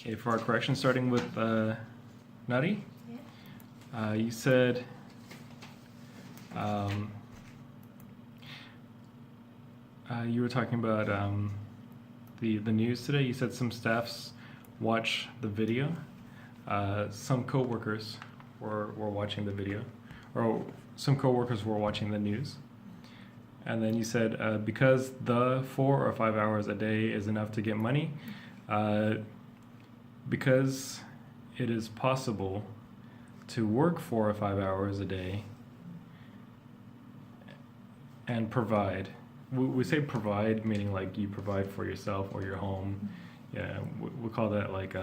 Okay, for our correction, starting with Nari, Yeah. you said um, you were talking about the news today. You said some staffs watch the video. Some coworkers were watching the video, or some coworkers were watching the news. And then you said because the 4 or 5 hours a day is enough to get money, because it is possible to work 4 or 5 hours a day and provide. We say provide, meaning like you provide for yourself or your home. Yeah, we call that like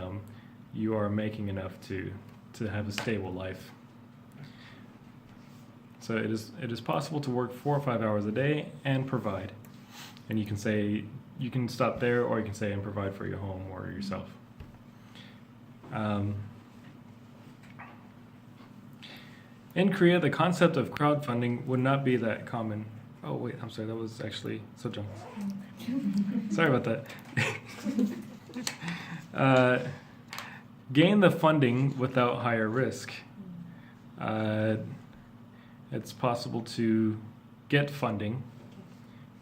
you are making enough to have a stable life. So it is possible to work 4 or 5 hours a day and provide. And you can say, you can stop there, or you can say and provide for your home or yourself. In Korea, the concept of crowdfunding would not be that common. Oh wait, I'm sorry, that was actually Sojong. Sorry about that. Gain the funding without higher risk. It's possible to get funding.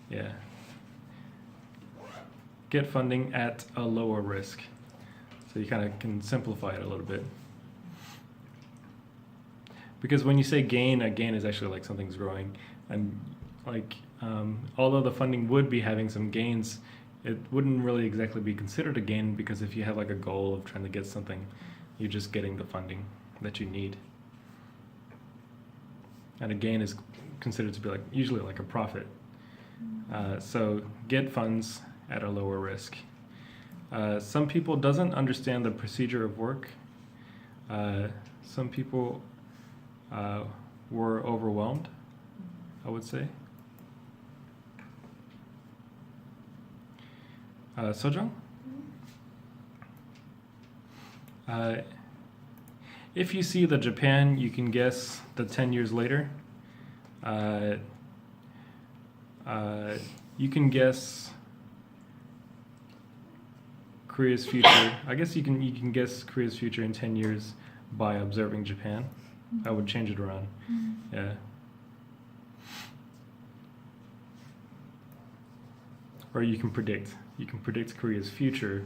Yeah. Get funding at a lower risk. So you kind of can simplify it a little bit. Because when you say gain, a gain is actually like something's growing. And like, although the funding would be having some gains, it wouldn't really exactly be considered a gain, because if you have like a goal of trying to get something, you're just getting the funding that you need. And a gain is considered to be like usually like a profit. So get funds at a lower risk. Some people doesn't understand the procedure of work. Some people were overwhelmed, I would say. Sojong? If you see the Japan, you can guess the 10 years later. You can guess Korea's future. I guess you can guess Korea's future in 10 years by observing Japan. I would change it around. Yeah. Or you can predict. You can predict Korea's future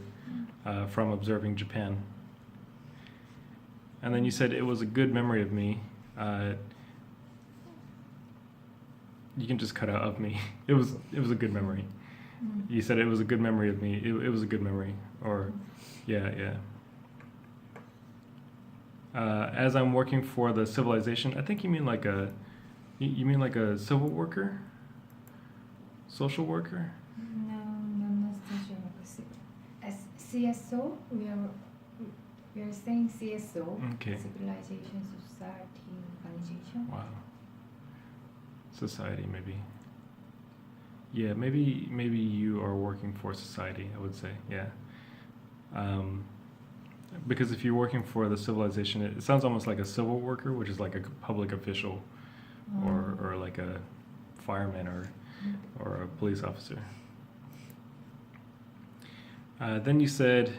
from observing Japan. And then you said it was a good memory of me. You can just cut out of me. It was a good memory. You said it was a good memory of me. It was a good memory. Or, yeah. As I'm working for the civilization, I think you mean like a, you mean like a civil worker, social worker. No, not social worker. As CSO, we are saying CSO. Okay. Civilization, society, organization. Wow. Society, maybe. Yeah, maybe you are working for society, I would say. Yeah. Because if you're working for the civilization, it sounds almost like a civil worker, which is like a public official, or like a fireman or a police officer. Then you said,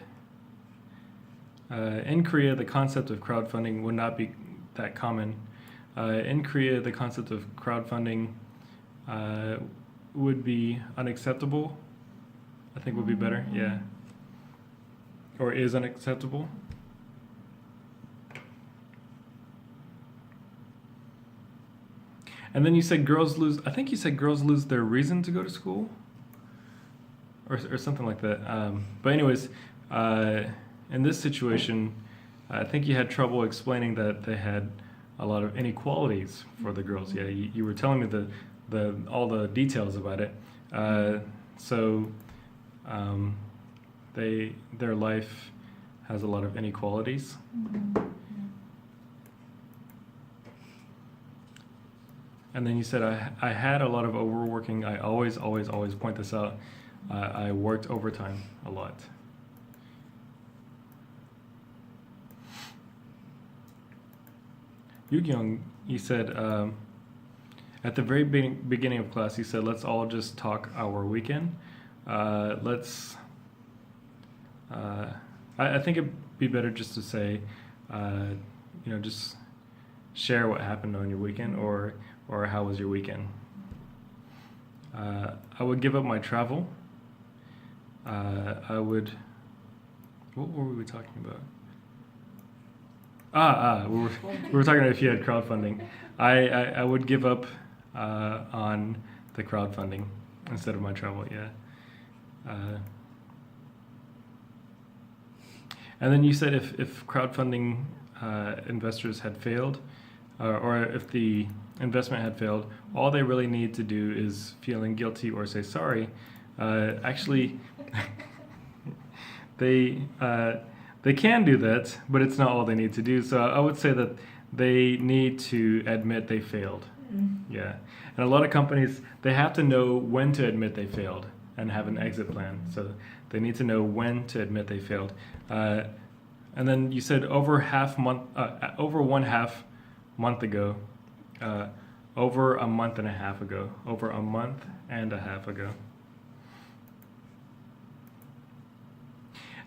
in Korea, the concept of crowdfunding would not be that common. In Korea, the concept of crowdfunding would be unacceptable. I think would be better, yeah. Or is unacceptable. And then you said girls lose, I think you said girls lose their reason to go to school, or something like that. But anyways, in this situation, I think you had trouble explaining that they had a lot of inequalities for the girls. Yeah, you were telling me all the details about it. So their life has a lot of inequalities. And then you said I had a lot of overworking. I always point this out. I worked overtime a lot. Yu-Kyung, you said at the very beginning of class, you said, let's all just talk our weekend. Let's I think it'd be better just to say, just share what happened on your weekend or how was your weekend. I would give up my travel. I would. What were we talking about? We were talking about if you had crowdfunding. I would give up on the crowdfunding instead of my travel. Yeah. And then you said if crowdfunding investors had failed, or if the investment had failed, all they really need to do is feeling guilty or say sorry. Actually, they can do that, but it's not all they need to do. So I would say that they need to admit they failed. Yeah. And a lot of companies, they have to know when to admit they failed and have an exit plan. So they need to know when to admit they failed. And then you said over 1/2 month ago, over a month and a half ago, over a month and a half ago.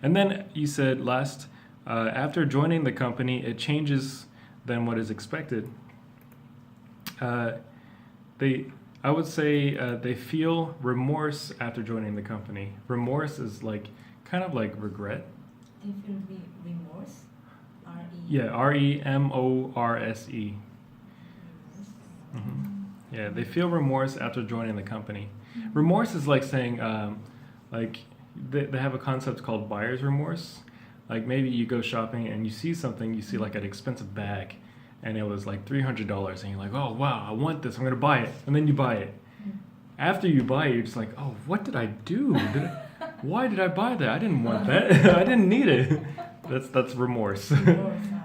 And then you said last, after joining the company, it changes than what is expected. I would say they feel remorse after joining the company. Remorse is kind of like regret. They feel remorse? R-E? Yeah, REMORSE. Yeah, they feel remorse after joining the company. Remorse is like saying, they have a concept called buyer's remorse. Like maybe you go shopping and you see something, you see like an expensive bag, and it was like $300, and you're like, oh wow, I want this, I'm gonna buy it, and then you buy it. After you buy it, you're just like, oh, what did I do? Why did I buy that? I didn't want that. I didn't need it. That's remorse.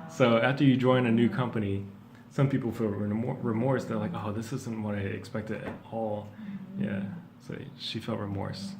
So after you join a new company, some people feel remorse. They're like, oh, this isn't what I expected at all. Yeah, so she felt remorse.